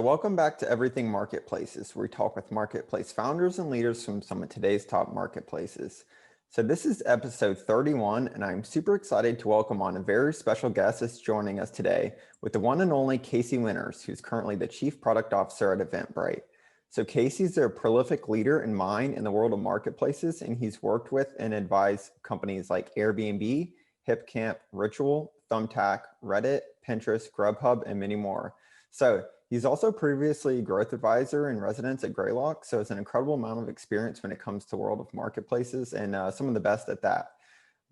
welcome back to Everything Marketplaces, where we talk with marketplace founders and leaders from some of today's top marketplaces. So this is episode 31, and I'm super excited to welcome on a very special guest that's joining us today with the one and only Casey Winters, who's currently the Chief Product Officer at Eventbrite. So Casey's a prolific leader in mind in the world of marketplaces, and he's worked with and advised companies like Airbnb, HipCamp, Ritual, Thumbtack, Reddit, Pinterest, Grubhub, and many more. So he's also previously growth advisor in residence at Greylock, so it's an incredible amount of experience when it comes to the world of marketplaces and some of the best at that.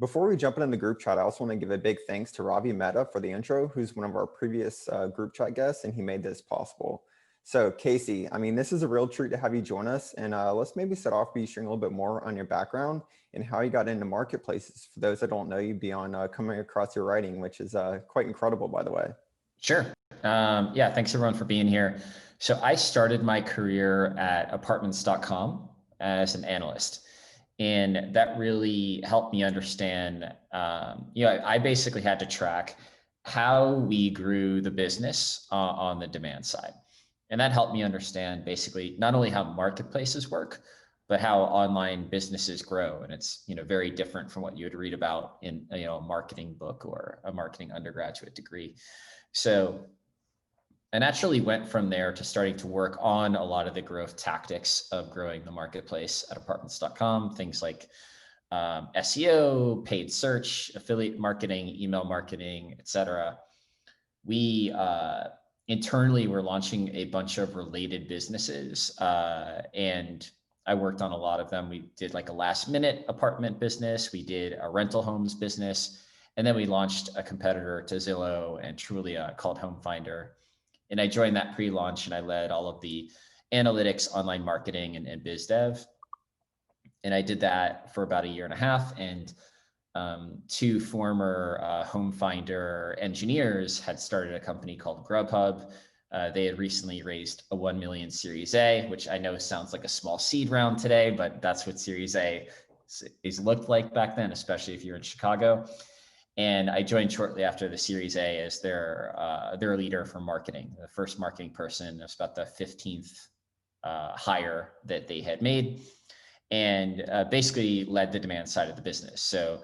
Before we jump into the group chat, I also want to give a big thanks to Ravi Mehta for the intro, who's one of our previous group chat guests, and he made this possible. So Casey, I mean, this is a real treat to have you join us, and let's maybe start off by sharing a little bit more on your background and how you got into marketplaces for those that don't know you beyond coming across your writing, which is quite incredible, by the way. Sure. Yeah, thanks everyone for being here. So I started my career at apartments.com as an analyst, and that really helped me understand, I basically had to track how we grew the business on the demand side. And that helped me understand basically not only how marketplaces work, but how online businesses grow. And it's, very different from what you would read about in, a marketing book or a marketing undergraduate degree. So I naturally went from there to starting to work on a lot of the growth tactics of growing the marketplace at apartments.com, things like SEO, paid search, affiliate marketing, email marketing, et cetera. We internally were launching a bunch of related businesses, and I worked on a lot of them. We did like a last minute apartment business. We did a rental homes business. And then we launched a competitor to Zillow and Trulia called Home Finder. And I joined that pre-launch and I led all of the analytics, online marketing, and biz dev. And I did that for about a year and a half. And two former Home Finder engineers had started a company called Grubhub. They had recently raised a 1 million Series A, which I know sounds like a small seed round today, but that's what Series A is looked like back then, especially if you're in Chicago. And I joined shortly after the Series A as their leader for marketing, the first marketing person. It was about the 15th hire that they had made, and basically led the demand side of the business. So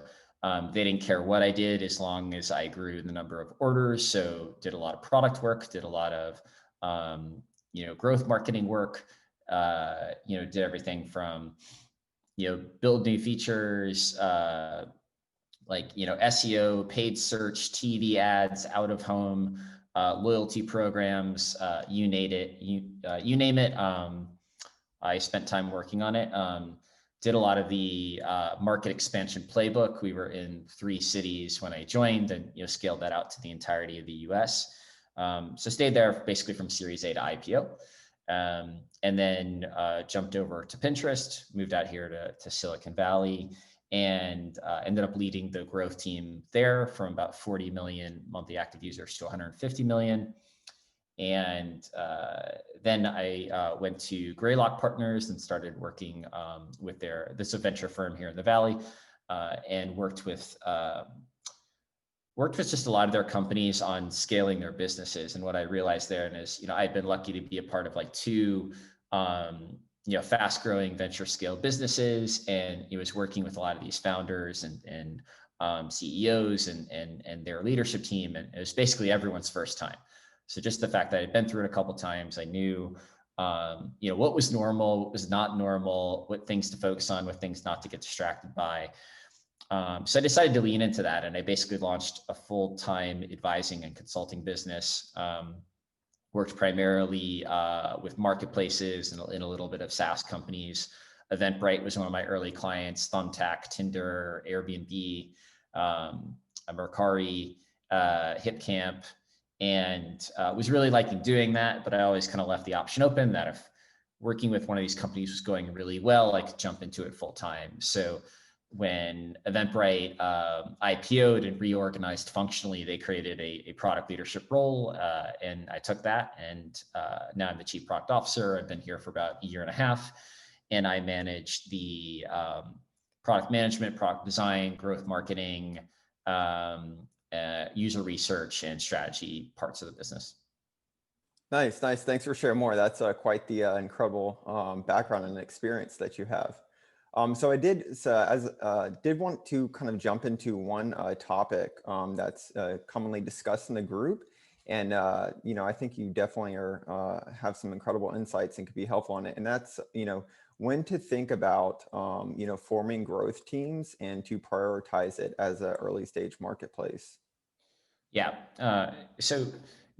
they didn't care what I did as long as I grew the number of orders. So did a lot of product work, did a lot of growth marketing work, did everything from build new features, like SEO, paid search, TV ads, out of home, loyalty programs, you name it. You name it. I spent time working on it. Did a lot of the market expansion playbook. We were in 3 cities when I joined, and scaled that out to the entirety of the U.S. So stayed there basically from Series A to IPO, and then jumped over to Pinterest, moved out here to Silicon Valley, and ended up leading the growth team there from about 40 million monthly active users to 150 million. And then I went to Greylock Partners and started working with this venture firm here in the Valley, and worked with just a lot of their companies on scaling their businesses. And what I realized there is, I'd been lucky to be a part of like 2 fast growing venture scale businesses. And he was working with a lot of these founders and CEOs and their leadership team. And it was basically everyone's first time. So just the fact that I'd been through it a couple of times, I knew, what was normal, what was not normal, what things to focus on, what things not to get distracted by. So I decided to lean into that. And I basically launched a full-time advising and consulting business. Worked primarily with marketplaces and in a little bit of SaaS companies. Eventbrite was one of my early clients, Thumbtack, Tinder, Airbnb, Mercari, HipCamp, and was really liking doing that. But I always kind of left the option open that if working with one of these companies was going really well, I could jump into it full time. So when Eventbrite IPO'd and reorganized functionally, they created a product leadership role, and I took that. And now I'm the chief product officer. I've been here for about a year and a half, and I manage the product management, product design, growth marketing, user research, and strategy parts of the business. Nice, nice. Thanks for sharing more. That's quite the incredible background and experience that you have. So I did did want to kind of jump into one topic that's commonly discussed in the group, and I think you definitely are have some incredible insights and could be helpful on it. And that's when to think about forming growth teams and to prioritize it as an early stage marketplace. Yeah. So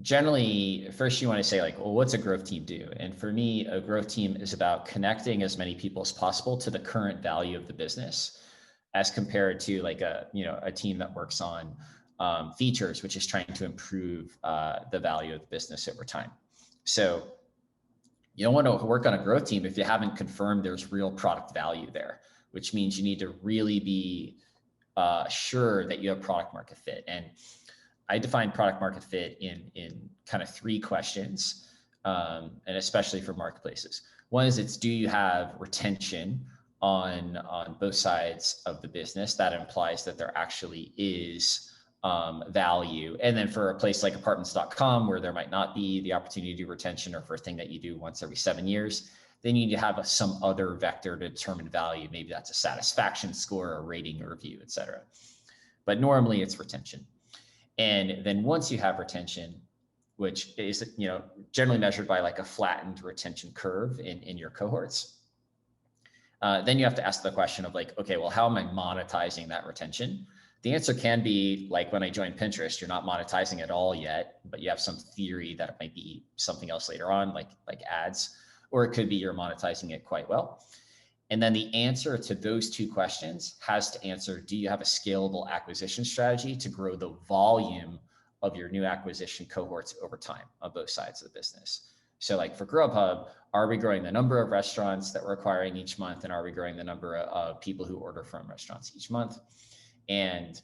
generally, first you want to say like, well, what's a growth team do? And for me, a growth team is about connecting as many people as possible to the current value of the business, as compared to like a team that works on features, which is trying to improve the value of the business over time. So you don't want to work on a growth team if you haven't confirmed there's real product value there, which means you need to really be sure that you have product market fit. And I define product market fit in kind of three questions, and especially for marketplaces. One is do you have retention on both sides of the business? That implies that there actually is value. And then for a place like apartments.com, where there might not be the opportunity to do retention, or for a thing that you do once every 7 years, then you need to have some other vector to determine value. Maybe that's a satisfaction score, a rating, or review, et cetera. But normally it's retention. And then once you have retention, which is generally measured by like a flattened retention curve in your cohorts, then you have to ask the question of like, okay, well, how am I monetizing that retention? The answer can be like when I joined Pinterest, you're not monetizing at all yet, but you have some theory that it might be something else later on, like ads, or it could be you're monetizing it quite well. And then the answer to those two questions has to answer, do you have a scalable acquisition strategy to grow the volume of your new acquisition cohorts over time on both sides of the business? So like for Grubhub, are we growing the number of restaurants that we're acquiring each month? And are we growing the number of people who order from restaurants each month? And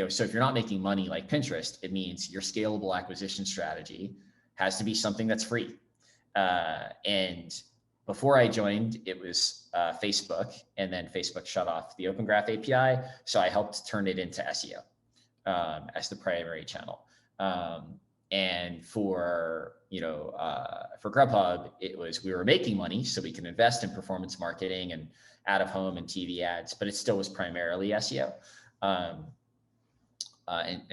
so if you're not making money like Pinterest, it means your scalable acquisition strategy has to be something that's free. And before I joined, it was Facebook, and then Facebook shut off the Open Graph API. So I helped turn it into SEO as the primary channel. And for Grubhub, it was, we were making money so we can invest in performance marketing and out of home and TV ads, but it still was primarily SEO. And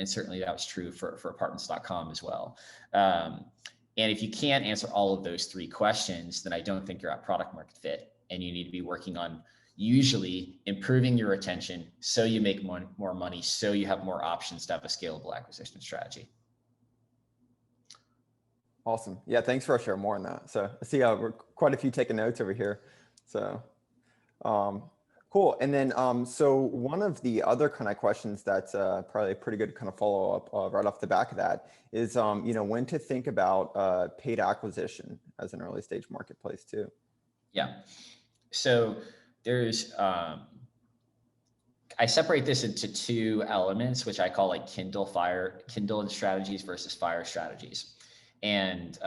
certainly that was true for apartments.com as well. And if you can't answer all of those three questions, then I don't think you're at product market fit, and you need to be working on usually improving your retention so you make more money, so you have more options to have a scalable acquisition strategy. Awesome. Yeah, thanks for sharing more on that. So I see we're quite a few taking notes over here. So cool. And then so one of the other kind of questions that's probably a pretty good kind of follow up right off the back of that is when to think about paid acquisition as an early stage marketplace too. Yeah. So there's I separate this into two elements, which I call like Kindle strategies versus fire strategies. And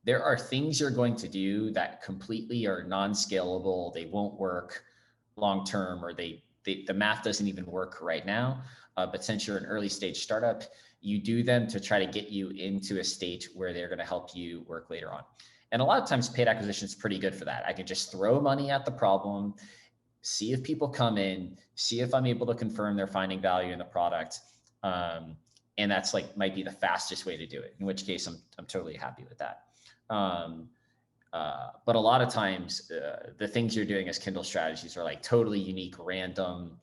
there are things you're going to do that completely are non-scalable. They won't work long-term, or the math doesn't even work right now. But since you're an early stage startup, you do them to try to get you into a state where they're going to help you work later on. And a lot of times paid acquisition is pretty good for that. I can just throw money at the problem, see if people come in, see if I'm able to confirm they're finding value in the product. And that's like, might be the fastest way to do it, in which case I'm totally happy with that. But a lot of times the things you're doing as Kindle strategies are like totally unique, random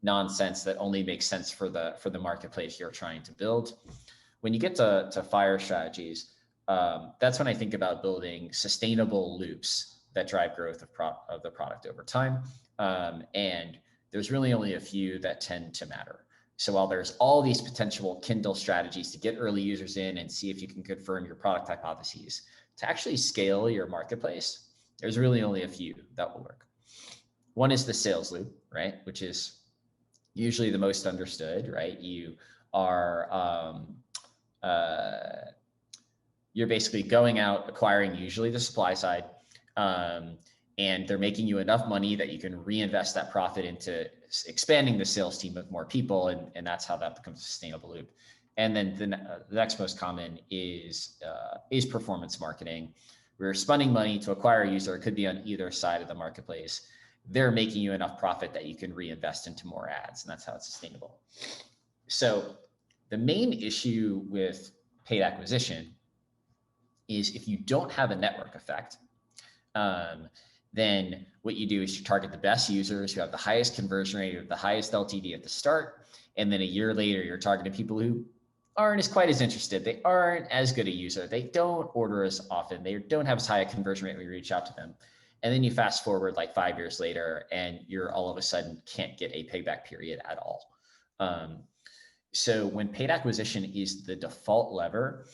nonsense that only makes sense for the marketplace you're trying to build. When you get to fire strategies, that's when I think about building sustainable loops that drive growth of the product over time. And there's really only a few that tend to matter. So while there's all these potential Kindle strategies to get early users in and see if you can confirm your product hypotheses, to actually scale your marketplace, there's really only a few that will work. One is the sales loop, right? Which is usually the most understood, right? You are, you're basically going out, acquiring usually the supply side, and they're making you enough money that you can reinvest that profit into expanding the sales team with more people. And that's how that becomes a sustainable loop. And then the next most common is performance marketing. We're spending money to acquire a user. It could be on either side of the marketplace. They're making you enough profit that you can reinvest into more ads, and that's how it's sustainable. So the main issue with paid acquisition is if you don't have a network effect, then what you do is you target the best users who have the highest conversion rate or the highest LTV at the start. And then a year later, you're targeting people who aren't quite as interested. They aren't as good a user. They don't order as often. They don't have as high a conversion rate when you reach out to them. And then you fast forward like 5 years later, and you're all of a sudden can't get a payback period at all. So when paid acquisition is the default lever,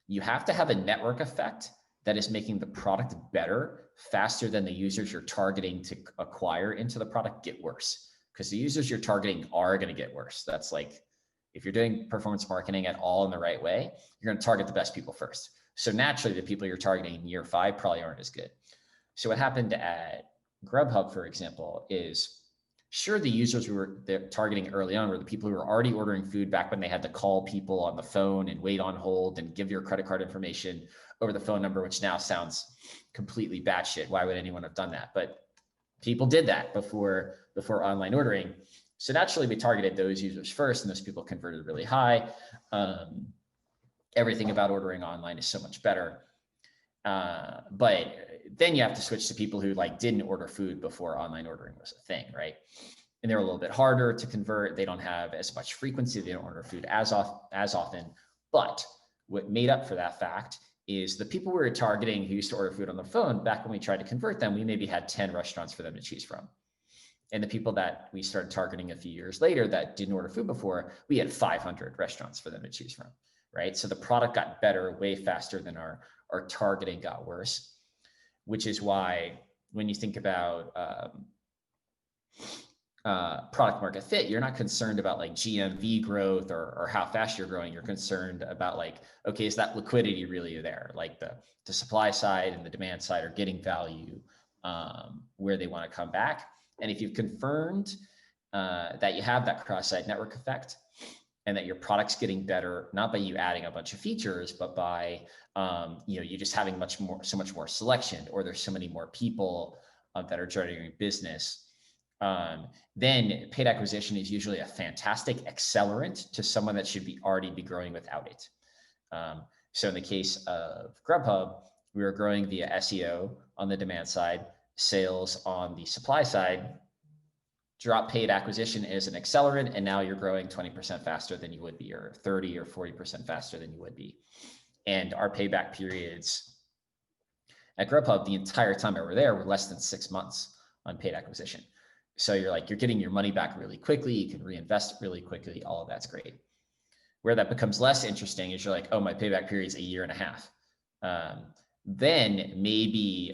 you have to have a network effect that is making the product better faster than the users you're targeting to acquire into the product get worse. Because the users you're targeting are going to get worse. That's like, if you're doing performance marketing at all in the right way, you're going to target the best people first. So naturally, the people you're targeting in year 5 probably aren't as good. So what happened at Grubhub, for example, is sure, the users we were targeting early on were the people who were already ordering food back when they had to call people on the phone and wait on hold and give your credit card information over the phone number, which now sounds completely batshit. Why would anyone have done that? But people did that before online ordering. So naturally, we targeted those users first, and those people converted really high. Everything about ordering online is so much better. But then you have to switch to people who like didn't order food before online ordering was a thing, right? And they're a little bit harder to convert. They don't have as much frequency. They don't order food as often. But what made up for that fact is the people we were targeting who used to order food on the phone, back when we tried to convert them, we maybe had 10 restaurants for them to choose from. And the people that we started targeting a few years later that didn't order food before, we had 500 restaurants for them to choose from, right? So the product got better way faster than our targeting got worse, which is why when you think about product market fit, you're not concerned about like GMV growth or how fast you're growing. You're concerned about like, okay, is that liquidity really there? Like the supply side and the demand side are getting value where they want to come back. And if you've confirmed that you have that cross-site network effect and that your product's getting better, not by you adding a bunch of features, but by you just having so much more selection, or there's so many more people that are generating business, then paid acquisition is usually a fantastic accelerant to someone that should already be growing without it. So in the case of Grubhub, we were growing via SEO on the demand side, sales on the supply side. Drop paid acquisition is an accelerant, and now you're growing 20% faster than you would be, or 30 or 40% faster than you would be. And our payback periods at Grubhub the entire time we were there were less than 6 months on paid acquisition. So you're getting your money back really quickly. You can reinvest really quickly. All of that's great. Where that becomes less interesting is you're like, oh, my payback period is 1.5 years. Then maybe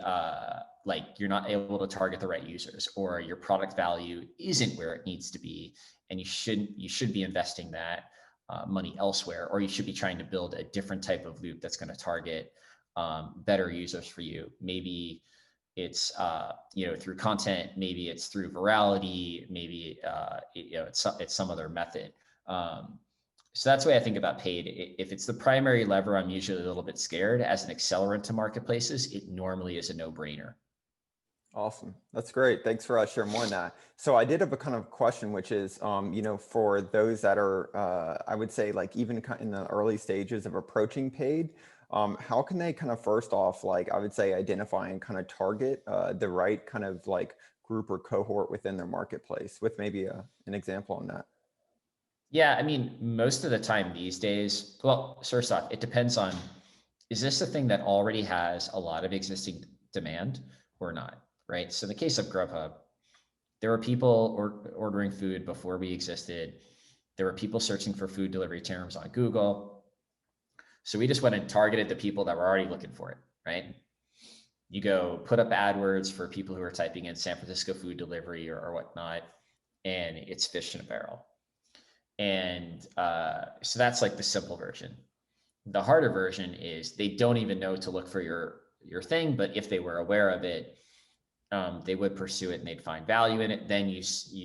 like you're not able to target the right users, or your product value isn't where it needs to be, and you should be investing that money elsewhere, or you should be trying to build a different type of loop that's going to target better users for you. Maybe it's through content, maybe it's through virality, maybe it's some other method. So that's the way I think about paid. If it's the primary lever, I'm usually a little bit scared. As an accelerant to marketplaces, it normally is a no-brainer. Awesome. That's great. Thanks for sharing more on that. So I did have a kind of question, which is, for those that are, I would say like even in the early stages of approaching paid, how can they kind of first off, like I would say identify and kind of target the right kind of like group or cohort within their marketplace, with maybe an example on that? Yeah, I mean, most of the time these days, well, first off, it depends on, is this a thing that already has a lot of existing demand or not, right? So in the case of Grubhub, there were people ordering food before we existed. There were people searching for food delivery terms on Google. So we just went and targeted the people that were already looking for it, right? You go put up AdWords for people who are typing in San Francisco food delivery or whatnot, and it's fish in a barrel. And so that's like the simple version. The harder version is they don't even know to look for your thing, but if they were aware of it, they would pursue it and they'd find value in it. Then you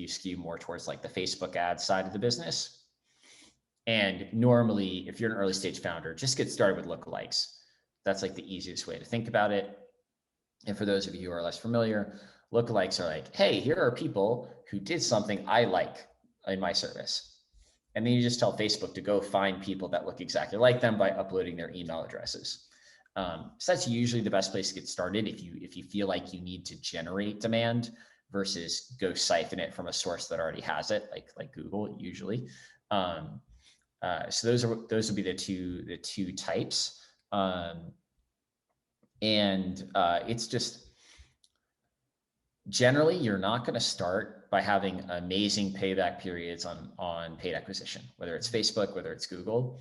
skew more towards like the Facebook ad side of the business. And normally, if you're an early stage founder, just get started with lookalikes. That's like the easiest way to think about it. And for those of you who are less familiar, lookalikes are like, hey, here are people who did something I like in my service. And then you just tell Facebook to go find people that look exactly like them by uploading their email addresses. So that's usually the best place to get started if you feel like you need to generate demand versus go siphon it from a source that already has it, like Google usually. So those would be the two types. It's just generally you're not going to start by having amazing payback periods on paid acquisition, whether it's Facebook, whether it's Google.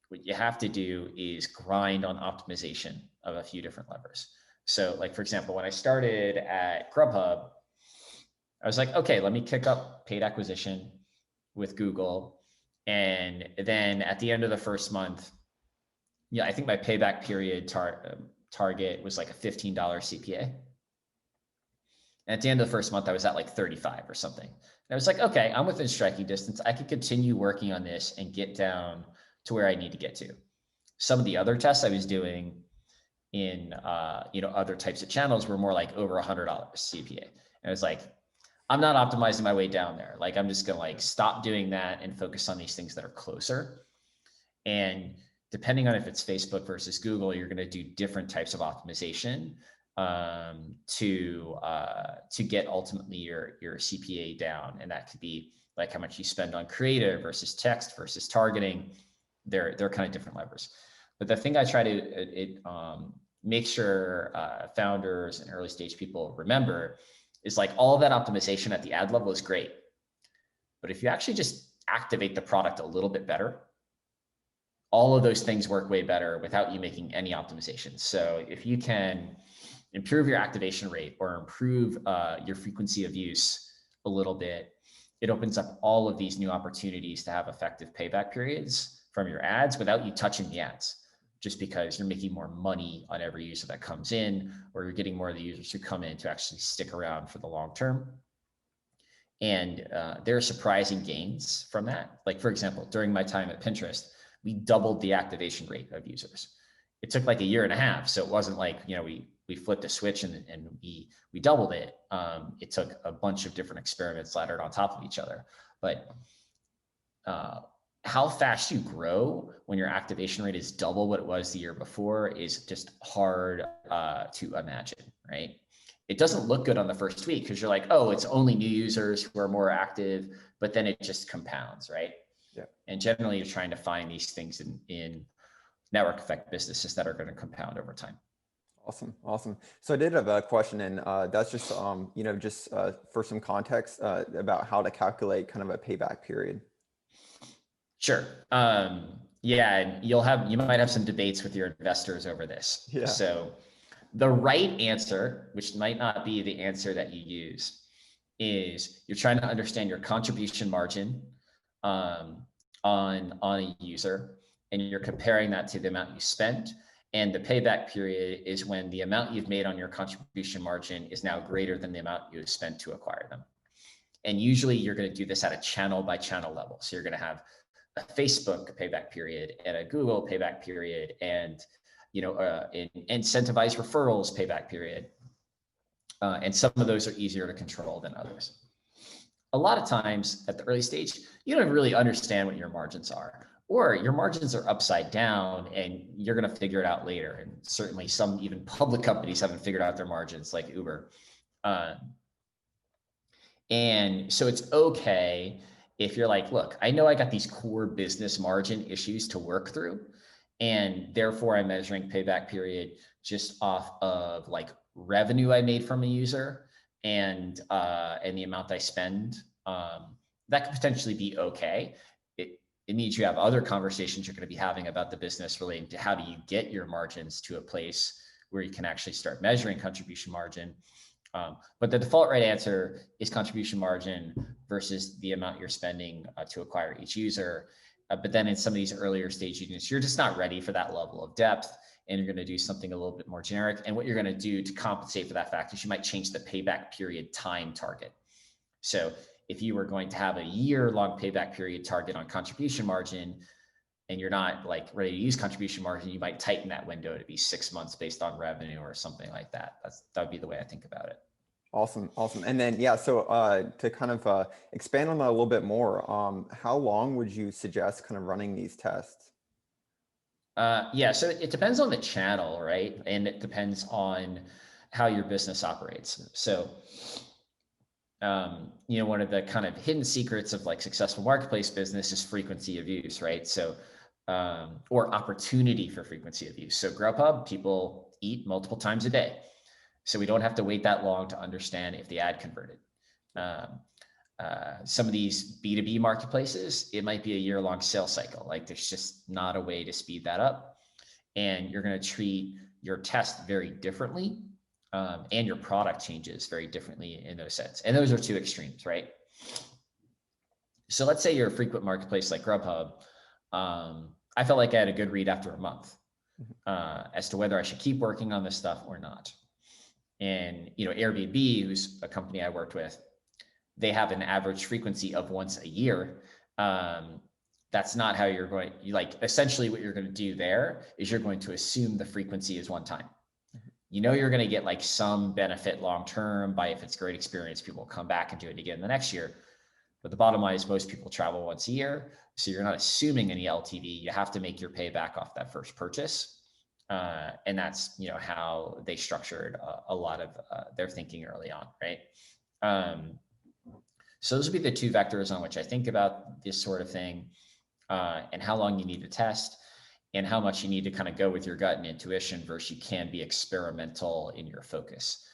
What you have to do is grind on optimization of a few different levers. So like, for example, when I started at Grubhub, I was like, okay, let me kick up paid acquisition with Google. And then at the end of the first month, I think my payback period target was like a $15 CPA. And at the end of the first month, I was at like 35 or something. And I was like, okay, I'm within striking distance. I could continue working on this and get down to where I need to get to. Some of the other tests I was doing in other types of channels were more like over $100 CPA. And I was like, I'm not optimizing my way down there. Like, I'm just gonna like stop doing that and focus on these things that are closer. And depending on if it's Facebook versus Google, you're gonna do different types of optimization to get ultimately your CPA down. And that could be like how much you spend on creative versus text versus targeting. They're kind of different levers. But the thing I try to make sure founders and early stage people remember is like all of that optimization at the ad level is great. But if you actually just activate the product a little bit better, all of those things work way better without you making any optimization. So if you can improve your activation rate or improve your frequency of use a little bit, it opens up all of these new opportunities to have effective payback periods from your ads without you touching the ads, just because you're making more money on every user that comes in, or you're getting more of the users who come in to actually stick around for the long term. And there are surprising gains from that. Like, for example, during my time at Pinterest, we doubled the activation rate of users. It took like a year and a half. So it wasn't like, we flipped a switch and we doubled it. It took a bunch of different experiments laddered on top of each other. But how fast you grow when your activation rate is double what it was the year before is just hard to imagine, right? It doesn't look good on the first week because you're like, oh, it's only new users who are more active, but then it just compounds, right? Yeah. And generally you're trying to find these things in network effect businesses that are going to compound over time. Awesome. So I did have a question, and that's just, for some context about how to calculate kind of a payback period. Sure. Yeah, you might have some debates with your investors over this. Yeah. So the right answer, which might not be the answer that you use, is you're trying to understand your contribution margin on a user, and you're comparing that to the amount you spent. And the payback period is when the amount you've made on your contribution margin is now greater than the amount you have spent to acquire them. And usually you're going to do this at a channel by channel level. So you're going to have a Facebook payback period and a Google payback period and an incentivized referrals payback period. And some of those are easier to control than others. A lot of times at the early stage, you don't really understand what your margins are, or your margins are upside down and you're going to figure it out later. And certainly some even public companies haven't figured out their margins, like Uber. And so it's okay if you're like, look, I know I got these core business margin issues to work through, and therefore I'm measuring payback period just off of like revenue I made from a user and the amount I spend. That could potentially be okay. It means you have other conversations you're going to be having about the business relating to how do you get your margins to a place where you can actually start measuring contribution margin. But the default right answer is contribution margin versus the amount you're spending to acquire each user. But then in some of these earlier stage units, you're just not ready for that level of depth, and you're going to do something a little bit more generic. And what you're going to do to compensate for that fact is you might change the payback period time target. So if you were going to have a year-long payback period target on contribution margin, and you're not like ready to use contribution margin, you might tighten that window to be 6 months based on revenue or something like that. That would be the way I think about it. Awesome. Awesome. And then, yeah, so to kind of expand on that a little bit more, how long would you suggest kind of running these tests? Yeah, so it depends on the channel, right? And it depends on how your business operates. So, one of the kind of hidden secrets of like successful marketplace business is frequency of use, right? So, or opportunity for frequency of use. So Grubhub, people eat multiple times a day. So we don't have to wait that long to understand if the ad converted. Some of these B2B marketplaces, it might be a year-long sales cycle. Like there's just not a way to speed that up. And you're going to treat your test very differently. And your product changes very differently in those sets. And those are two extremes, right? So let's say you're a frequent marketplace like Grubhub. I felt like I had a good read after a month as to whether I should keep working on this stuff or not. And, Airbnb, who's a company I worked with, they have an average frequency of once a year. That's not how you're going, essentially what you're going to do there is you're going to assume the frequency is one time. You're going to get like some benefit long-term by if it's a great experience, people will come back and do it again the next year. But the bottom line is most people travel once a year. So you're not assuming any LTV. You have to make your payback off that first purchase. And that's, how they structured a lot of their thinking early on, right? So those would be the two vectors on which I think about this sort of thing, and how long you need to test and how much you need to kind of go with your gut and intuition versus you can be experimental in your focus.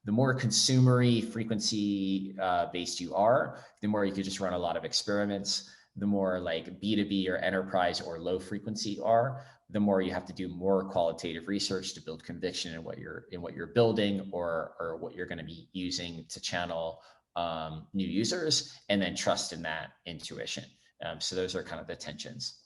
The more consumery frequency based you are, the more you could just run a lot of experiments. The more like B2B or enterprise or low frequency you are, the more you have to do more qualitative research to build conviction in what you're building or what you're going to be using to channel new users, and then trust in that intuition. So those are kind of the tensions.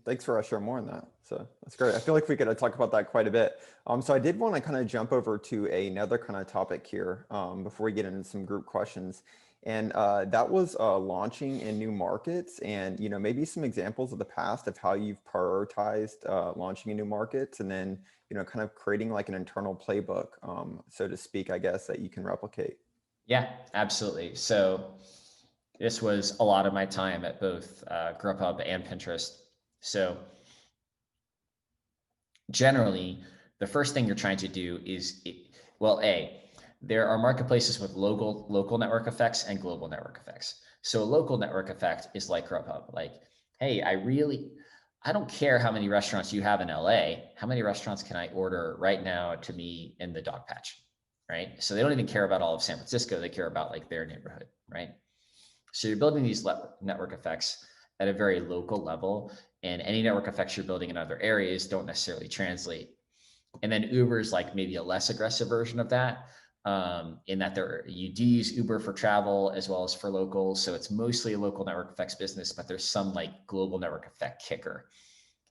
Thanks for sharing more on that. So that's great. I feel like we could talk about that quite a bit. So I did want to kind of jump over to another kind of topic here before we get into some group questions. And that was launching in new markets and, maybe some examples of the past of how you've prioritized launching in new markets and then, kind of creating like an internal playbook, so to speak, I guess, that you can replicate. Yeah, absolutely. So this was a lot of my time at both Grubhub and Pinterest. So generally, the first thing you're trying to do is, there are marketplaces with local network effects and global network effects. So a local network effect is like Grubhub, like, hey, I don't care how many restaurants you have in LA, how many restaurants can I order right now to me in the dog patch, right? So they don't even care about all of San Francisco, they care about like their neighborhood, right? So you're building these network effects at a very local level, and any network effects you're building in other areas don't necessarily translate. And then Uber is like maybe a less aggressive version of that, in that you do use Uber for travel as well as for locals. So it's mostly a local network effects business, but there's some like global network effect kicker.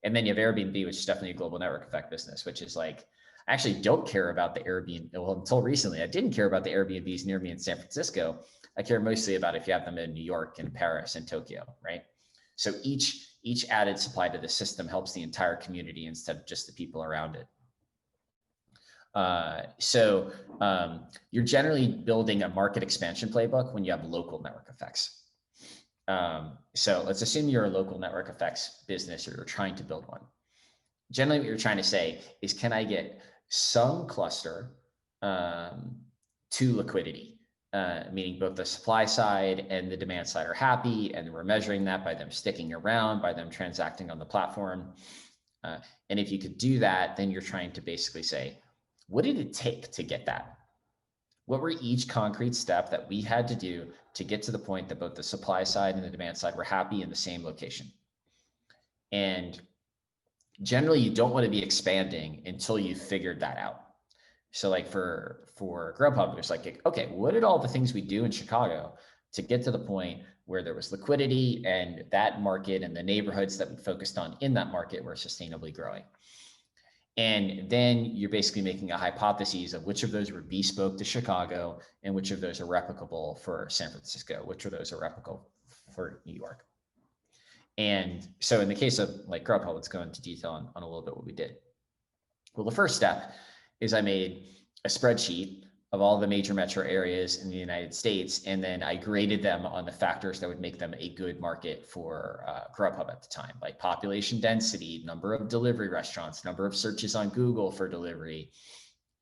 And then you have Airbnb, which is definitely a global network effect business, which is like, I actually don't care about the Airbnb. Well, until recently, I didn't care about the Airbnbs near me in San Francisco. I care mostly about if you have them in New York and Paris and Tokyo, right? So each added supply to the system helps the entire community instead of just the people around it. So you're generally building a market expansion playbook when you have local network effects. So let's assume you're a local network effects business or you're trying to build one. Generally, what you're trying to say is, can I get some cluster to liquidity? Meaning both the supply side and the demand side are happy, and we're measuring that by them sticking around, by them transacting on the platform. And if you could do that, then you're trying to basically say, what did it take to get that? What were each concrete step that we had to do to get to the point that both the supply side and the demand side were happy in the same location? And generally, you don't want to be expanding until you've figured that out. So like for Grubhub, it's like, okay, what did all the things we do in Chicago to get to the point where there was liquidity and that market and the neighborhoods that we focused on in that market were sustainably growing? And then you're basically making a hypothesis of which of those were bespoke to Chicago and which of those are replicable for San Francisco, which of those are replicable for New York. And so in the case of like Grubhub, let's go into detail on a little bit what we did. Well, the first step is I made a spreadsheet of all the major metro areas in the United States, and then I graded them on the factors that would make them a good market for Grubhub at the time, like population density, number of delivery restaurants, number of searches on Google for delivery.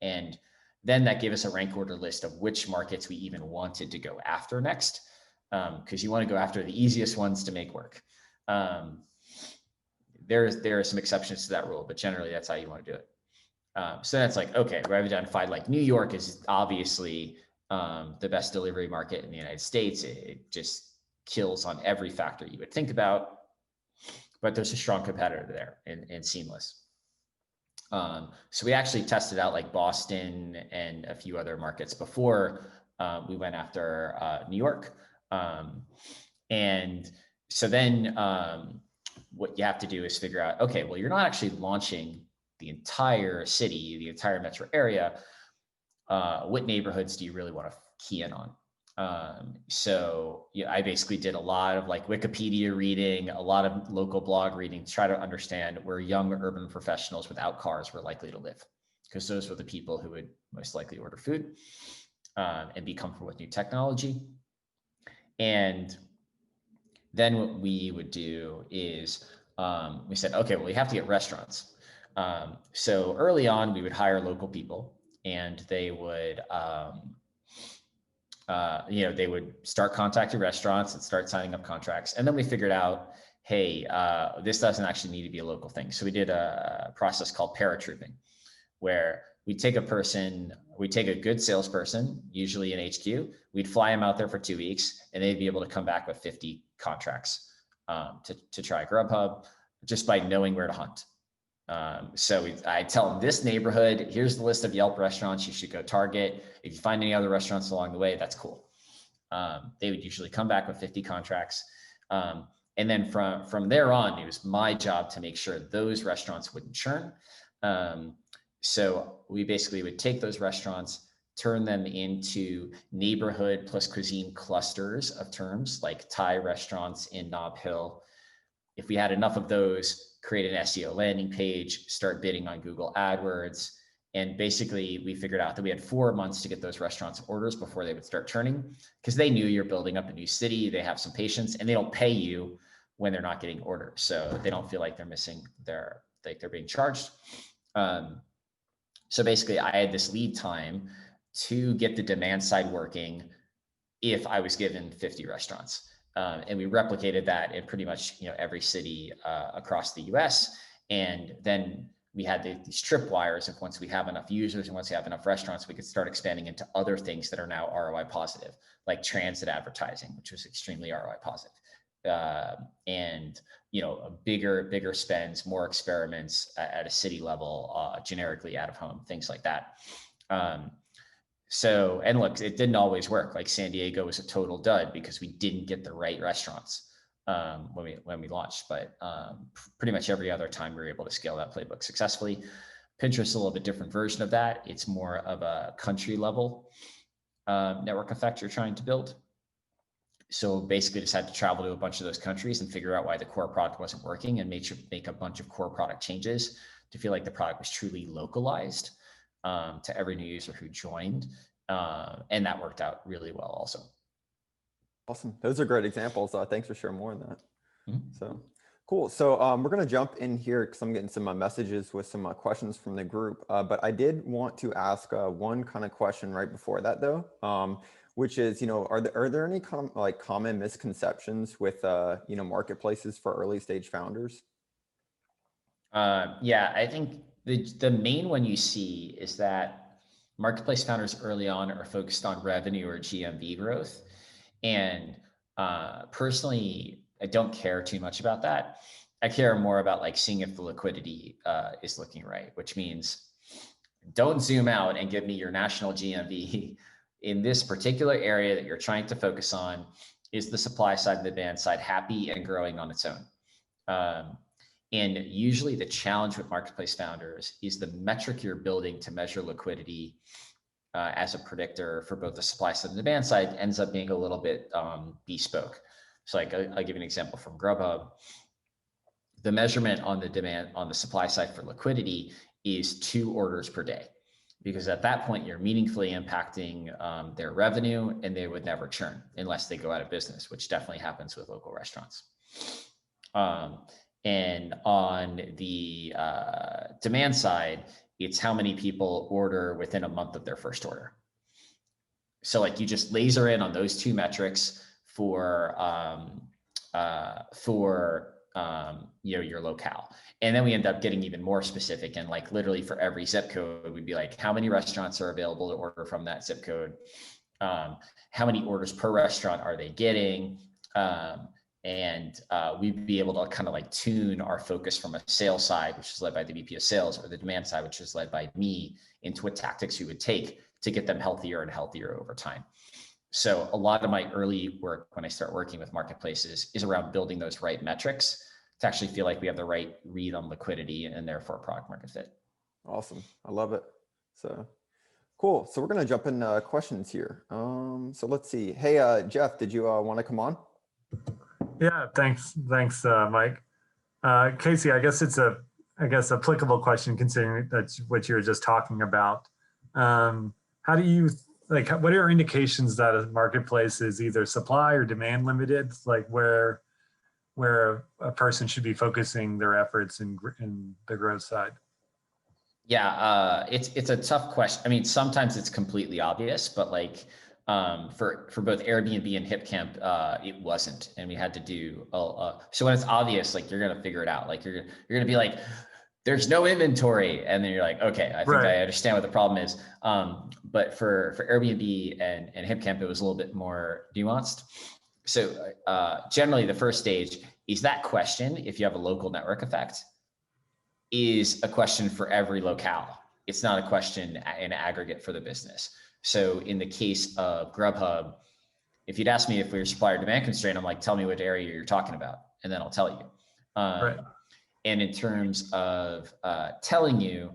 And then that gave us a rank order list of which markets we even wanted to go after next, because you want to go after the easiest ones to make work. There are some exceptions to that rule, but generally that's how you want to do it. So that's like, okay, we've identified like New York is obviously the best delivery market in the United States. It just kills on every factor you would think about, but there's a strong competitor there in Seamless. So we actually tested out like Boston and a few other markets before we went after New York. And so then what you have to do is figure out, okay, well, you're not actually launching the entire city, the entire metro area. What neighborhoods do you really want to key in on? So yeah, I basically did a lot of like Wikipedia reading, a lot of local blog reading to try to understand where young urban professionals without cars were likely to live, because those were the people who would most likely order food and be comfortable with new technology. And then what we would do is we said, okay, well, we have to get restaurants. So early on, we would hire local people, and they would, they would start contacting restaurants and start signing up contracts. And then we figured out, hey, this doesn't actually need to be a local thing. So we did a process called paratrooping, where we take a good salesperson, usually in HQ, we'd fly them out there for 2 weeks, and they'd be able to come back with 50 contracts to try Grubhub just by knowing where to hunt. So I tell them this neighborhood, here's the list of Yelp restaurants you should go target. If you find any other restaurants along the way, that's cool. They would usually come back with 50 contracts. And then from there on, it was my job to make sure those restaurants wouldn't churn. So we basically would take those restaurants, turn them into neighborhood plus cuisine clusters of terms, like Thai restaurants in Nob Hill. If we had enough of those, create an SEO landing page, start bidding on Google AdWords. And basically we figured out that we had 4 months to get those restaurants orders before they would start churning, because they knew you're building up a new city, they have some patience, and they don't pay you when they're not getting orders. So they don't feel like they're missing they're being charged. So basically I had this lead time to get the demand side working if I was given 50 restaurants. And we replicated that in pretty much every city across the US. And then we had these tripwires of once we have enough users and once we have enough restaurants, we could start expanding into other things that are now ROI positive, like transit advertising, which was extremely ROI positive. And bigger spends, more experiments at a city level, generically out of home, things like that. So, and look, it didn't always work. Like San Diego was a total dud because we didn't get the right restaurants when we launched. But pretty much every other time we were able to scale that playbook successfully. Pinterest is a little bit different version of that. It's more of a country level network effect you're trying to build. So basically just had to travel to a bunch of those countries and figure out why the core product wasn't working and make a bunch of core product changes to feel like the product was truly localized to every new user who joined. And that worked out really well also. Awesome. Those are great examples. Thanks for sharing more on that. Mm-hmm. So cool. So we're going to jump in here because I'm getting some messages with some questions from the group. But I did want to ask one kind of question right before that though, which is, are there any common misconceptions with, marketplaces for early stage founders? Yeah, I think the main one you see is that marketplace founders early on are focused on revenue or GMV growth. And personally, I don't care too much about that. I care more about like seeing if the liquidity is looking right, which means don't zoom out and give me your national GMV. In this particular area that you're trying to focus on, is the supply side and the demand side happy and growing on its own? And usually the challenge with marketplace founders is the metric you're building to measure liquidity as a predictor for both the supply side and the demand side ends up being a little bit bespoke. So like I'll give you an example from Grubhub. The measurement on the supply side for liquidity is 2 orders per day, because at that point you're meaningfully impacting their revenue, and they would never churn unless they go out of business, which definitely happens with local restaurants. And on the demand side, it's how many people order within a month of their first order. So like you just laser in on those 2 metrics for your locale. And then we end up getting even more specific, and like literally for every zip code, we'd be like, how many restaurants are available to order from that zip code? How many orders per restaurant are they getting? And we'd be able to kind of like tune our focus from a sales side, which is led by the VP of sales, or the demand side, which is led by me, into what tactics we would take to get them healthier and healthier over time. So a lot of my early work when I start working with marketplaces is around building those right metrics to actually feel like we have the right read on liquidity and therefore product market fit. Awesome. I love it. So cool. So we're going to jump in questions here. So let's see. Hey, Jeff, did you want to come on? Yeah, thanks, Mike. Casey, I guess it's applicable question considering that's what you were just talking about. How do you what are indications that a marketplace is either supply or demand limited, like where a person should be focusing their efforts in the growth side? Yeah, it's a tough question. I mean, sometimes it's completely obvious, but like for both Airbnb and HipCamp, it wasn't, and we had to do. So when it's obvious, like you're gonna figure it out. Like you're gonna be like, there's no inventory, and then you're like, okay, I think I understand what the problem is. But for Airbnb and HipCamp, it was a little bit more nuanced. So generally, the first stage is that question. If you have a local network effect, is a question for every locale. It's not a question in aggregate for the business. So in the case of Grubhub, if you'd ask me if we were supplier demand constraint, I'm like, tell me what area you're talking about, and then I'll tell you. And in terms of telling you,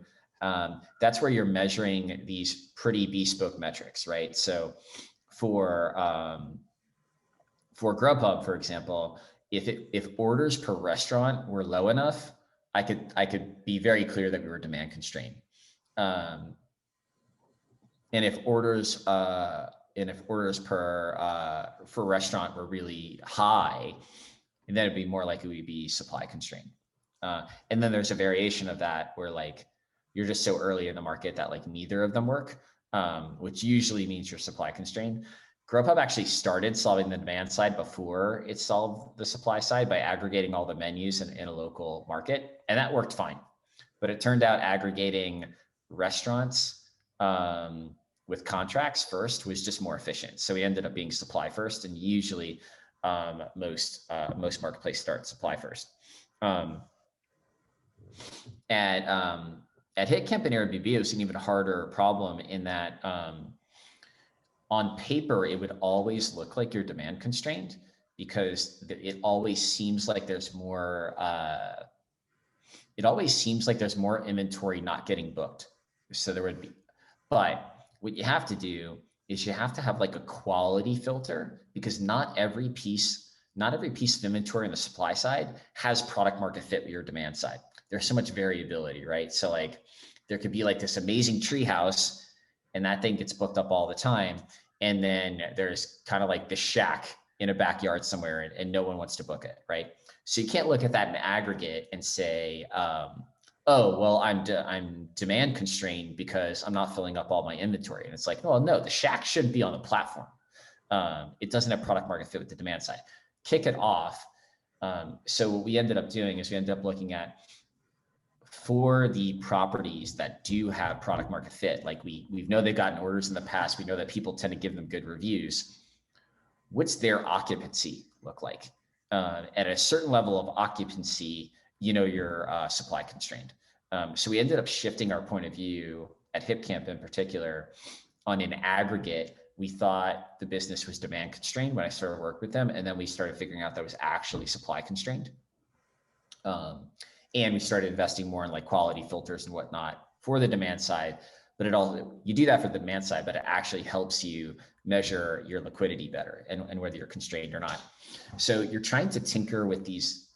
that's where you're measuring these pretty bespoke metrics, right? So for Grubhub, for example, if orders per restaurant were low enough, I could be very clear that we were demand constrained. And if orders per restaurant were really high, then it'd be more likely we'd be supply constrained. And then there's a variation of that where like you're just so early in the market that like neither of them work, which usually means you're supply constrained. Grubhub actually started solving the demand side before it solved the supply side by aggregating all the menus in a local market, and that worked fine. But it turned out aggregating restaurants with contracts first was just more efficient. So we ended up being supply first, and usually most marketplaces start supply first. At HitCamp and Airbnb, it was an even harder problem in that on paper, it would always look like you're demand constrained because it always seems like there's more. It always seems like there's more inventory not getting booked. So there would be, but what you have to do is you have to have like a quality filter, because not every piece of inventory on the supply side has product market fit with your demand side. There's so much variability, right? So like there could be like this amazing treehouse and that thing gets booked up all the time. And then there's kind of like the shack in a backyard somewhere and no one wants to book it, right? So you can't look at that in aggregate and say, oh, well, I'm demand constrained because I'm not filling up all my inventory. And it's like, well, no, the shack shouldn't be on the platform. It doesn't have product market fit with the demand side. Kick it off. So what we ended up doing is we ended up looking at, for the properties that do have product market fit, like we know they've gotten orders in the past, we know that people tend to give them good reviews. What's their occupancy look like? At a certain level of occupancy, you're supply constrained. So we ended up shifting our point of view at HipCamp in particular. On an aggregate, we thought the business was demand constrained when I started work with them, and then we started figuring out that it was actually supply constrained. And we started investing more in like quality filters and whatnot for the demand side. But it all, you do that for the demand side, but it actually helps you measure your liquidity better and whether you're constrained or not. So you're trying to tinker with these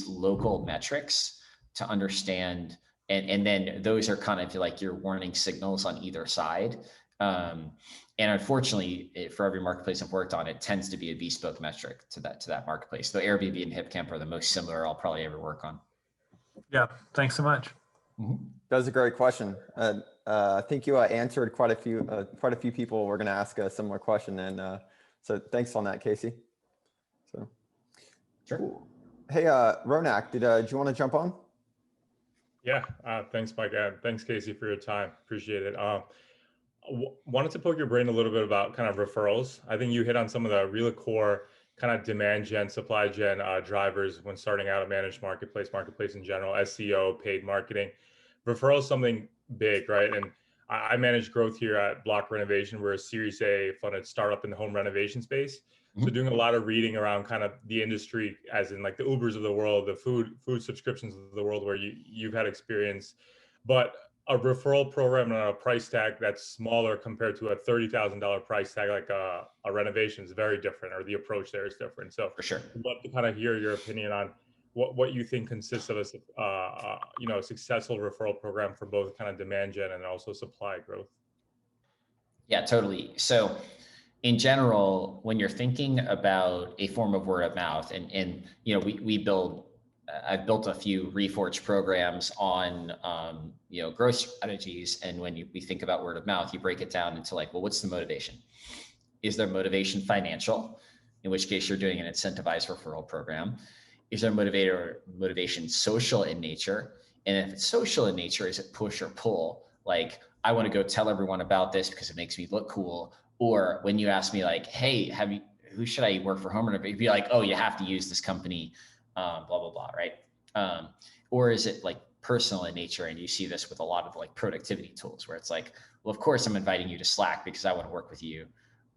local metrics to understand, and then those are kind of like your warning signals on either side. And unfortunately, for every marketplace I've worked on, it tends to be a bespoke metric to that marketplace. Though Airbnb and HipCamp are the most similar I'll probably ever work on. Yeah, thanks so much. That was a great question. I think you answered quite a few people were going to ask a similar question, and so thanks on that, Casey. So, sure. Cool. Hey, Ronak, do you want to jump on? Yeah, thanks, Mike. Thanks, Casey, for your time. Appreciate it. Wanted to poke your brain a little bit about kind of referrals. I think you hit on some of the really core kind of demand gen, supply gen drivers when starting out a managed marketplace in general, SEO, paid marketing. Referrals something big, right? And I manage growth here at Block Renovation. We're a Series A funded startup in the home renovation space. So doing a lot of reading around kind of the industry, as in like the Ubers of the world, the food subscriptions of the world, where you've had experience, but a referral program and a price tag that's smaller compared to a $30,000 price tag, like a renovation, is very different, or the approach there is different. So For sure, I'd love to kind of hear your opinion on what you think consists of a successful referral program for both kind of demand gen and also supply growth. Yeah, totally. So in general, when you're thinking about a form of word of mouth, and I've built a few Reforge programs on growth strategies, and when we think about word of mouth, you break it down into like, well, what's the motivation? Is there motivation financial, in which case you're doing an incentivized referral program? Is there motivation social in nature? And if it's social in nature, is it push or pull? Like, I want to go tell everyone about this because it makes me look cool. Or when you ask me like, hey, who should I work for home renovation? You'd be like, oh, you have to use this company, blah, blah, blah, right? Or is it like personal in nature? And you see this with a lot of like productivity tools where it's like, well, of course I'm inviting you to Slack because I want to work with you.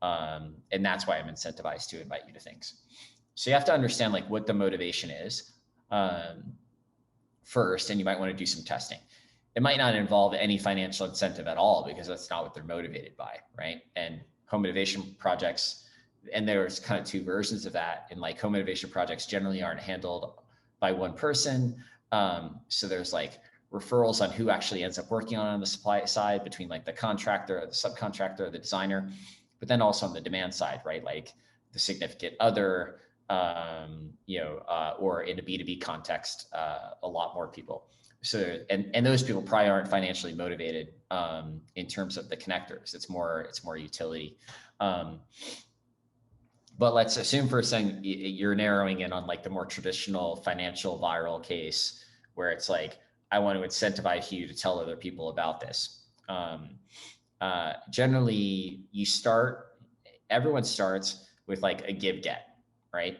And that's why I'm incentivized to invite you to things. So you have to understand like what the motivation is first, and you might want to do some testing. It might not involve any financial incentive at all because that's not what they're motivated by, right? And home innovation projects, and there's kind of two versions of that. And like home innovation projects generally aren't handled by one person. So there's like referrals on who actually ends up working on the supply side between like the contractor or the subcontractor or the designer, but then also on the demand side, right? Like the significant other, or in a B2B context, a lot more people. So, and those people probably aren't financially motivated in terms of the connectors. It's more utility. But let's assume for a second you're narrowing in on like the more traditional financial viral case where it's like, I want to incentivize you to tell other people about this. Generally, everyone starts with like a give get, right?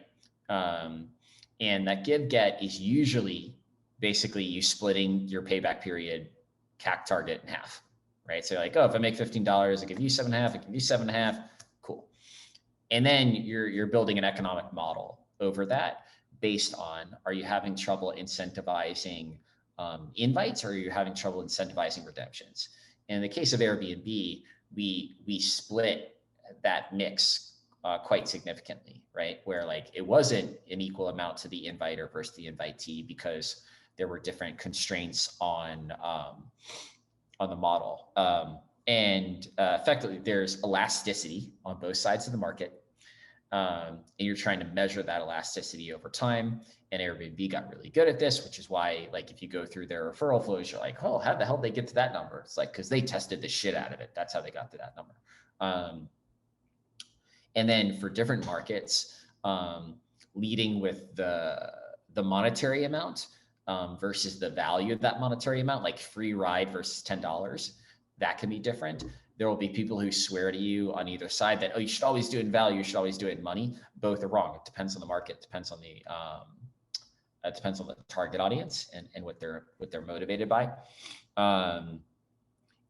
And that give get is usually basically you splitting your payback period CAC target in half, right? So like, oh, if I make $15, I give you 7.5, I give you 7.5, cool. And then you're building an economic model over that based on, are you having trouble incentivizing invites, or are you having trouble incentivizing redemptions? In the case of Airbnb, we split that mix quite significantly, right? Where like it wasn't an equal amount to the inviter versus the invitee because there were different constraints on the model. And effectively, there's elasticity on both sides of the market. And you're trying to measure that elasticity over time. And Airbnb got really good at this, which is why, like, if you go through their referral flows, you're like, oh, how the hell did they get to that number? It's like, because they tested the shit out of it. That's how they got to that number. And then for different markets, leading with the monetary amount versus the value of that monetary amount, like free ride versus $10, that can be different. There will be people who swear to you on either side that, oh, you should always do it in value, you should always do it in money. Both are wrong. It depends on the market, depends on the target audience and what they're motivated by. And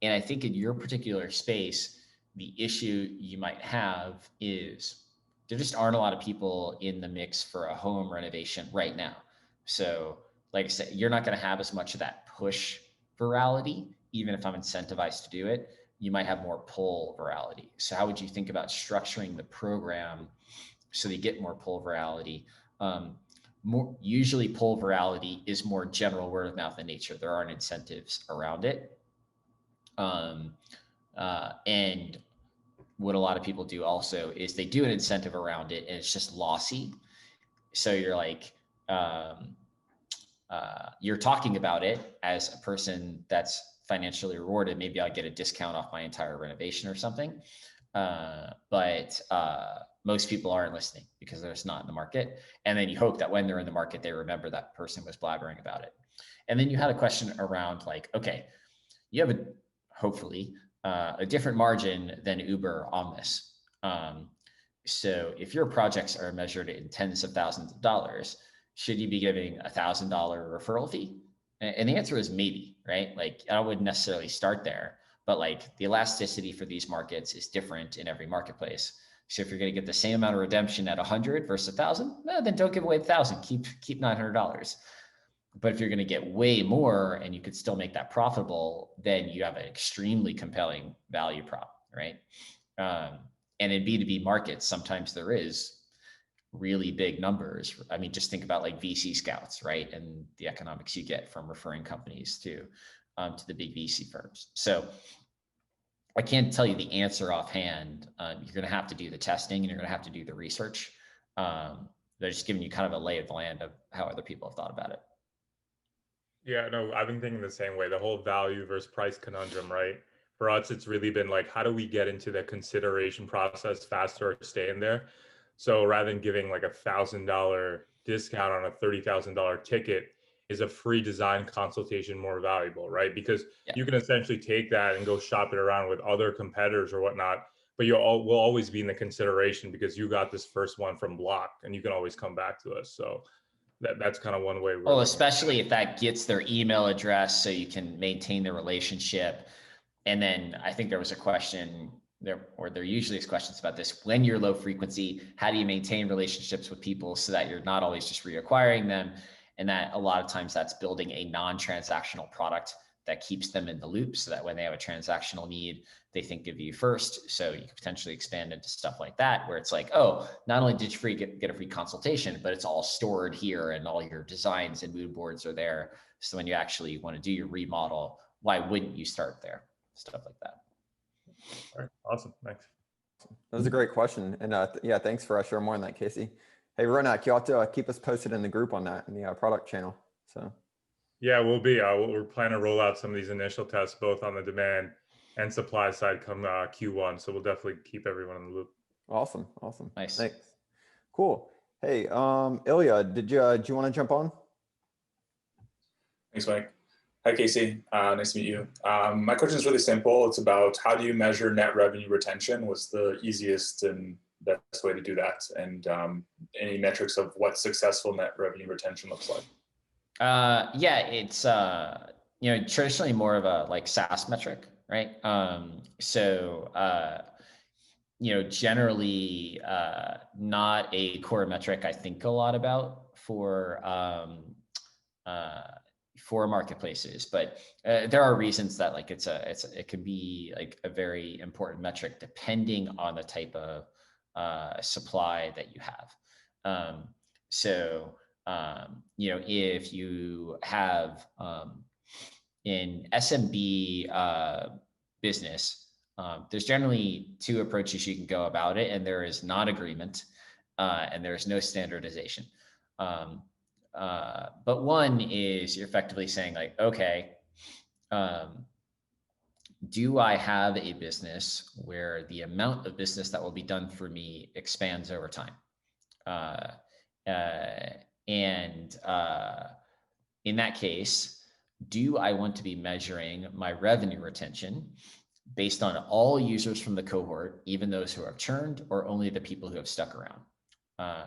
I think in your particular space, the issue you might have is there just aren't a lot of people in the mix for a home renovation right now. So like I said, you're not going to have as much of that push virality, even if I'm incentivized to do it. You might have more pull virality. So how would you think about structuring the program so that you get more pull virality? Usually pull virality is more general word of mouth in nature. There aren't incentives around it. And what a lot of people do also is they do an incentive around it and it's just lossy. So you're like, you're talking about it as a person that's financially rewarded. Maybe I'll get a discount off my entire renovation or something. But most people aren't listening because they're just not in the market. And then you hope that when they're in the market, they remember that person was blabbering about it. And then you had a question around like, okay, you have hopefully a different margin than Uber on this. So if your projects are measured in tens of thousands of dollars, should you be giving $1,000 referral fee? And the answer is maybe, right? Like I wouldn't necessarily start there, but like the elasticity for these markets is different in every marketplace. So if you're going to get the same amount of redemption at 100 versus 1,000, then don't give away 1,000. Keep $900. But if you're going to get way more and you could still make that profitable, then you have an extremely compelling value prop, right? And in B2B markets, sometimes there is really big numbers. I mean, just think about like VC scouts, right? And the economics you get from referring companies to the big VC firms. So I can't tell you the answer offhand. You're going to have to do the testing and you're going to have to do the research. They're just giving you kind of a lay of the land of how other people have thought about it. Yeah, no, I've been thinking the same way, the whole value versus price conundrum, right? For us, it's really been like, how do we get into the consideration process faster or stay in there? So rather than giving like $1,000 discount on a $30,000 ticket, is a free design consultation more valuable, right? Because you can essentially take that and go shop it around with other competitors or whatnot, but will always be in the consideration because you got this first one from Block and you can always come back to us. So that's kind of one way. Well, especially if that gets their email address so you can maintain the relationship. And then I think there was a question there, or there usually is questions about this. When you're low frequency, how do you maintain relationships with people so that you're not always just reacquiring them? And that a lot of times that's building a non-transactional product that keeps them in the loop so that when they have a transactional need, they think of you first. So you can potentially expand into stuff like that, where it's like, oh, not only did you get a free consultation, but it's all stored here and all your designs and mood boards are there. So when you actually want to do your remodel, why wouldn't you start there? Stuff like that. All right, awesome, thanks. That was a great question. And yeah, thanks for sharing more on that, Casey. Hey, Ronak, you have to keep us posted in the group on that in the product channel. So. Yeah, we'll be. We're planning to roll out some of these initial tests, both on the demand and supply side come Q1. So we'll definitely keep everyone in the loop. Awesome. Nice. Thanks. Cool. Hey, Ilya, do you want to jump on? Thanks, Mike. Hi, Casey. Nice to meet you. My question is really simple. It's about how do you measure net revenue retention? What's the easiest and best way to do that? And any metrics of what successful net revenue retention looks like? Yeah, it's traditionally more of a like SaaS metric, right? Generally not a core metric I think a lot about for marketplaces, but there are reasons that like it can be like a very important metric depending on the type of supply that you have. If you have in SMB business, there's generally two approaches you can go about it, and there is non-agreement and there's no standardization. But one is you're effectively saying like, okay, do I have a business where the amount of business that will be done for me expands over time? In that case, do I want to be measuring my revenue retention based on all users from the cohort, even those who have churned, or only the people who have stuck around?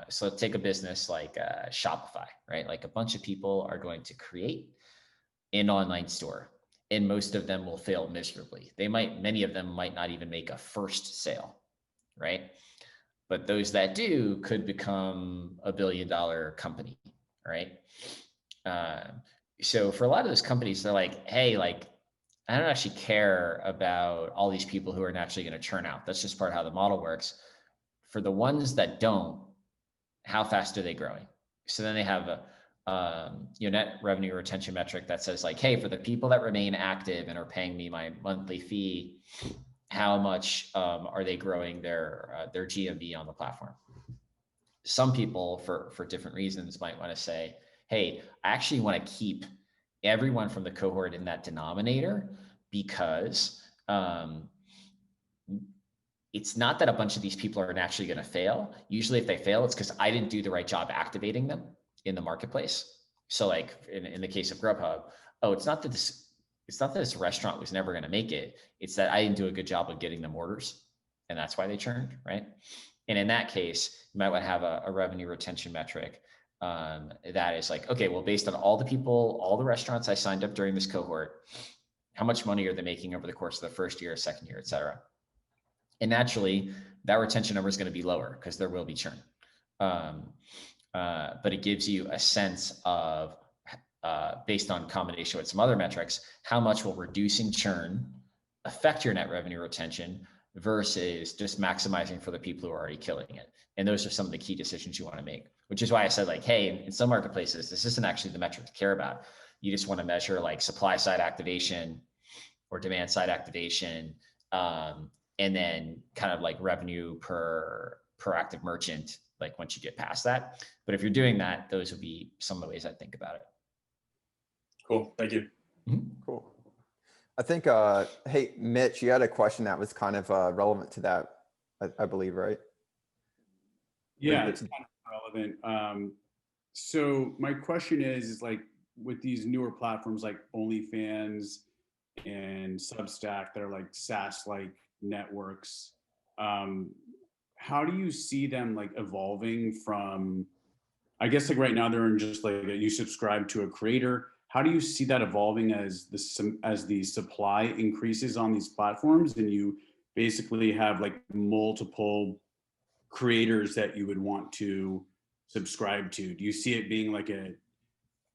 So let's take a business like Shopify, right? Like a bunch of people are going to create an online store, and most of them will fail miserably. Many of them might not even make a first sale, right? But those that do could become $1 billion company, right? So for a lot of those companies, they're like, hey, like, I don't actually care about all these people who are naturally going to churn out. That's just part of how the model works. For the ones that don't, how fast are they growing? So then they have a net revenue retention metric that says like, hey, for the people that remain active and are paying me my monthly fee, how much are they growing their GMV on the platform? Some people, for different reasons, might want to say, hey, I actually want to keep everyone from the cohort in that denominator because it's not that a bunch of these people are naturally going to fail. Usually if they fail, it's because I didn't do the right job activating them in the marketplace. So like in the case of Grubhub, it's not that this restaurant was never going to make it. It's that I didn't do a good job of getting them orders. And that's why they churned, right? And in that case, you might want to have a revenue retention metric that is like, okay, well, based on all the people, all the restaurants I signed up during this cohort, how much money are they making over the course of the first year, second year, et cetera? And naturally, that retention number is going to be lower because there will be churn. But it gives you a sense of, based on combination with some other metrics, how much will reducing churn affect your net revenue retention versus just maximizing for the people who are already killing it. And those are some of the key decisions you want to make, which is why I said like, hey, in some marketplaces, this isn't actually the metric to care about. You just want to measure like supply side activation or demand side activation, and then kind of like revenue per active merchant, like once you get past that. But if you're doing that, those would be some of the ways I think about it. Cool, thank you. Mm-hmm. Cool. I think, hey, Mitch, you had a question that was kind of relevant to that, I believe, right? Yeah, it's kind of relevant. So my question is like with these newer platforms like OnlyFans and Substack that are like SaaS-like networks, how do you see them like evolving from, I guess like right now they're in just like you subscribe to a creator. How do you see that evolving as the supply increases on these platforms and you basically have like multiple creators that you would want to subscribe to? Do you see it being like a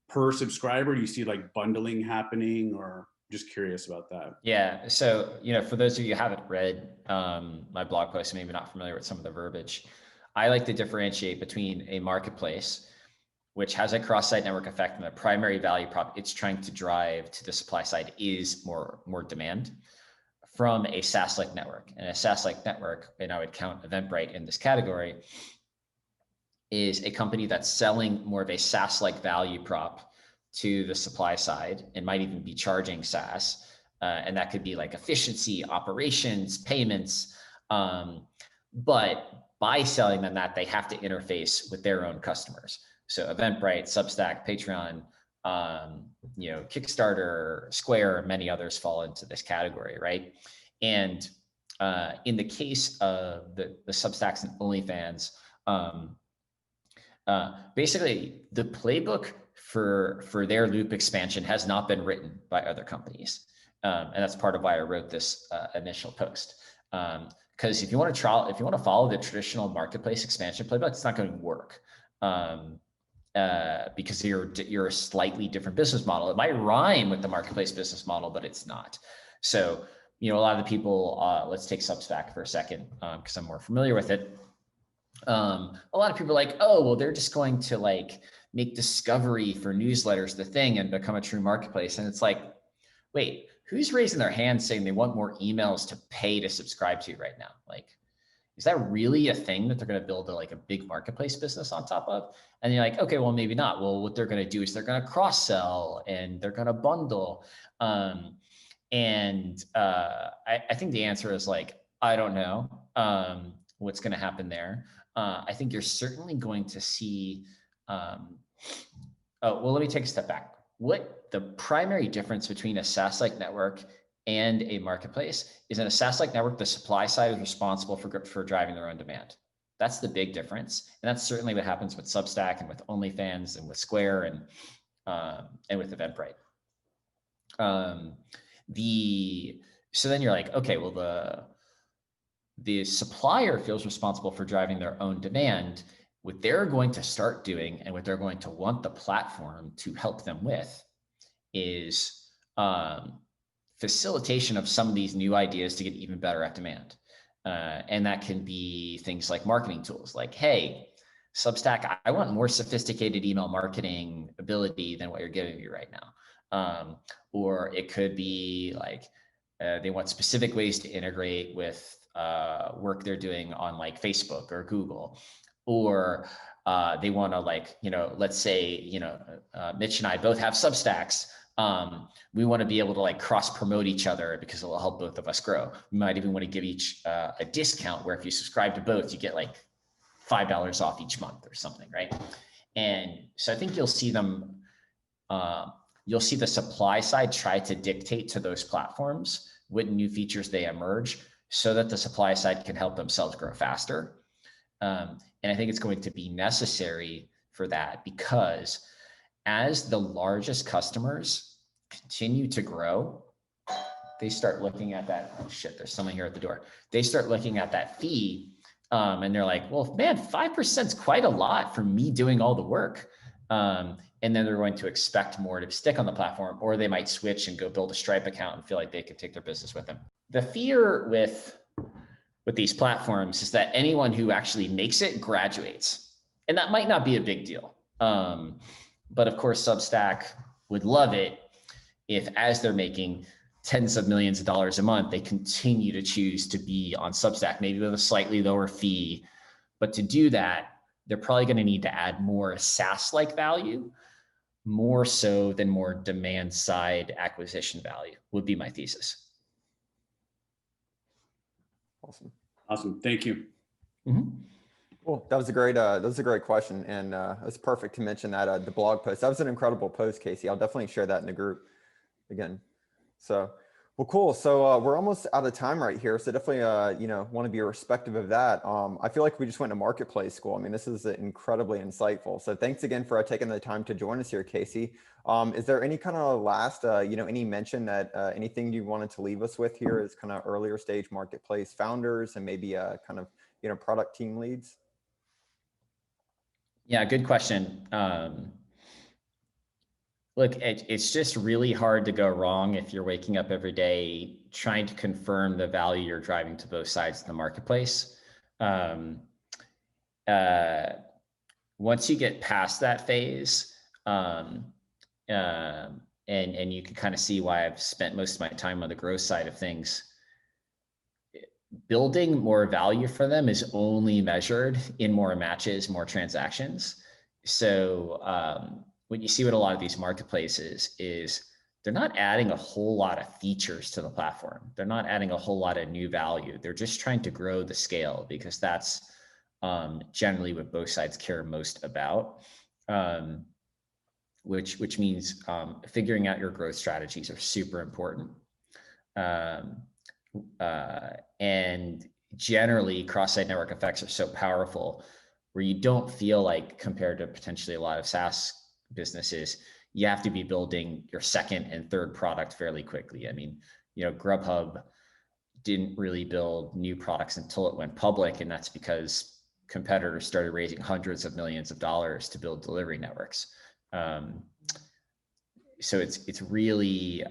per subscriber? Do you see like bundling happening, or just curious about that? Yeah. So, for those of you who haven't read my blog post, maybe not familiar with some of the verbiage, I like to differentiate between a marketplace, which has a cross-site network effect, and the primary value prop it's trying to drive to the supply side is more demand, from a SaaS-like network. And a SaaS-like network, and I would count Eventbrite in this category, is a company that's selling more of a SaaS-like value prop to the supply side and might even be charging SaaS. And that could be like efficiency, operations, payments. But by selling them that, they have to interface with their own customers. So Eventbrite, Substack, Patreon, Kickstarter, Square, many others fall into this category, right? And in the case of the Substacks and OnlyFans, basically the playbook for their loop expansion has not been written by other companies. And that's part of why I wrote this initial post. Because if you want to follow the traditional marketplace expansion playbook, it's not going to work. Because you're a slightly different business model. It might rhyme with the marketplace business model, but it's not. So, a lot of the people, let's take Substack for a second, because I'm more familiar with it. A lot of people are like, oh, well, they're just going to like make discovery for newsletters the thing and become a true marketplace. And it's like, wait, who's raising their hand saying they want more emails to pay to subscribe to right now? Like, is that really a thing that they're going to build a big marketplace business on top of? And you're like, okay, well, maybe not. Well, what they're going to do is they're going to cross sell and they're going to bundle. I think the answer is like, I don't know what's going to happen there. I think you're certainly going to see, let me take a step back. What the primary difference between a SaaS-like network and a marketplace is, in a SaaS-like network, the supply side is responsible for driving their own demand. That's the big difference. And that's certainly what happens with Substack and with OnlyFans and with Square and with Eventbrite. So then you're like, okay, well, the supplier feels responsible for driving their own demand. what they're going to start doing and what they're going to want the platform to help them with is facilitation of some of these new ideas to get even better at demand. And that can be things like marketing tools, like, hey, Substack, I want more sophisticated email marketing ability than what you're giving me right now. Or it could be like, they want specific ways to integrate with work they're doing on like Facebook or Google, or they want to, like, let's say, Mitch and I both have Substacks. We want to be able to like cross promote each other because it will help both of us grow. We might even want to give each a discount where if you subscribe to both, you get like $5 off each month or something, right? And so I think you'll see them, you'll see the supply side try to dictate to those platforms what new features they emerge so that the supply side can help themselves grow faster. And I think it's going to be necessary for that, because as the largest customers continue to grow, they start looking at that, oh shit, there's someone here at the door. They start looking at that fee and they're like, well, man, 5% is quite a lot for me doing all the work. And then they're going to expect more to stick on the platform, or they might switch and go build a Stripe account and feel like they can take their business with them. The fear with these platforms is that anyone who actually makes it graduates, and that might not be a big deal. But of course, Substack would love it if, as they're making tens of millions of dollars a month, they continue to choose to be on Substack, maybe with a slightly lower fee. But to do that, they're probably going to need to add more SaaS-like value, more so than more demand-side acquisition value, would be my thesis. Awesome. Awesome. Thank you. Mm-hmm. Cool. That was a great question, and it's perfect to mention that the blog post. That was an incredible post, Casey. I'll definitely share that in the group again. So, well, cool. So we're almost out of time right here. So definitely, want to be respectful of that. I feel like we just went to marketplace school. I mean, this is incredibly insightful. So thanks again for taking the time to join us here, Casey. Is there any kind of last, any mention that anything you wanted to leave us with here is kind of earlier stage marketplace founders and maybe kind of, product team leads? Yeah, good question. Look, it's just really hard to go wrong if you're waking up every day trying to confirm the value you're driving to both sides of the marketplace. Once you get past that phase, and you can kind of see why I've spent most of my time on the growth side of things, building more value for them is only measured in more matches, more transactions. So what you see with a lot of these marketplaces is they're not adding a whole lot of features to the platform. They're not adding a whole lot of new value. They're just trying to grow the scale, because that's generally what both sides care most about, which means figuring out your growth strategies are super important. And generally, cross-site network effects are so powerful where you don't feel like, compared to potentially a lot of SaaS businesses, you have to be building your second and third product fairly quickly. I mean, Grubhub didn't really build new products until it went public, and that's because competitors started raising hundreds of millions of dollars to build delivery networks. So it's really,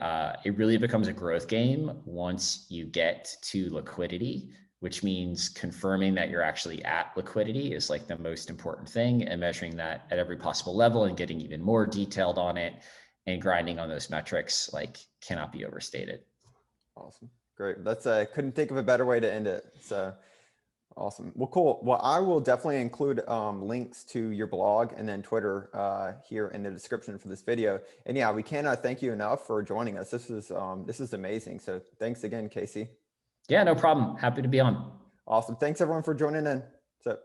it really becomes a growth game once you get to liquidity, which means confirming that you're actually at liquidity is like the most important thing, and measuring that at every possible level and getting even more detailed on it and grinding on those metrics cannot be overstated. Awesome. Great. That's couldn't think of a better way to end it. So awesome. Well, cool. Well, I will definitely include links to your blog and then Twitter here in the description for this video. And yeah, we cannot thank you enough for joining us. This is amazing. So thanks again, Casey. Yeah, no problem. Happy to be on. Awesome. Thanks everyone for joining in. So